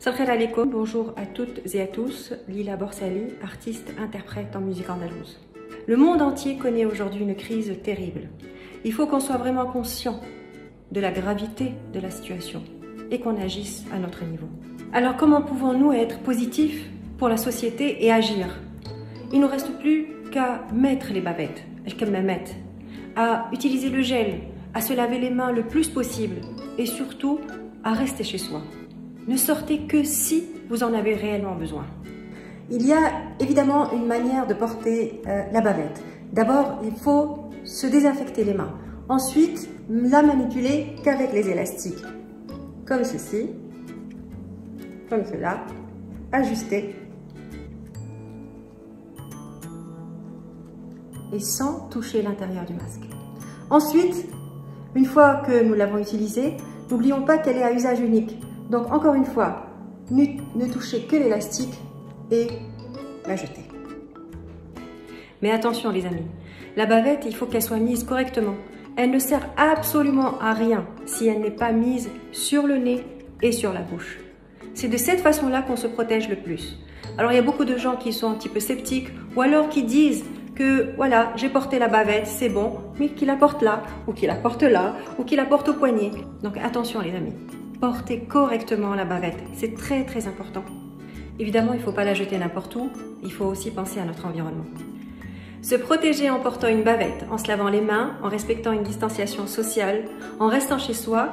Salam alaikum, bonjour à toutes et à tous, Lila Borsali, artiste, interprète en musique andalouse. Le monde entier connaît aujourd'hui une crise terrible. Il faut qu'on soit vraiment conscient de la gravité de la situation et qu'on agisse à notre niveau. Alors comment pouvons-nous être positifs pour la société et agir? Il ne nous reste plus qu'à mettre les bavettes, à utiliser le gel, à se laver les mains le plus possible et surtout à rester chez soi. Ne sortez que si vous en avez réellement besoin. Il y a évidemment une manière de porter la bavette. D'abord, il faut se désinfecter les mains. Ensuite, la manipuler qu'avec les élastiques. Comme ceci, comme cela, ajuster. Et sans toucher l'intérieur du masque. Ensuite, une fois que nous l'avons utilisée, n'oublions pas qu'elle est à usage unique. Donc encore une fois, ne touchez que l'élastique et la jeter. Mais attention les amis, la bavette, il faut qu'elle soit mise correctement. Elle ne sert absolument à rien si elle n'est pas mise sur le nez et sur la bouche. C'est de cette façon-là qu'on se protège le plus. Alors il y a beaucoup de gens qui sont un petit peu sceptiques ou alors qui disent que voilà, j'ai porté la bavette, c'est bon, mais qu'il la porte là, ou qu'il la porte là, ou qu'il la porte au poignet. Donc attention les amis, portez correctement la bavette, c'est très très important. Évidemment, il ne faut pas la jeter n'importe où, il faut aussi penser à notre environnement. Se protéger en portant une bavette, en se lavant les mains, en respectant une distanciation sociale, en restant chez soi,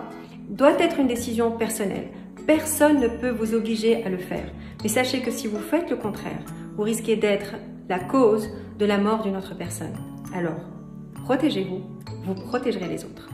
doit être une décision personnelle. Personne ne peut vous obliger à le faire. Mais sachez que si vous faites le contraire, vous risquez d'être la cause de la mort d'une autre personne. Alors, protégez-vous, vous protégerez les autres.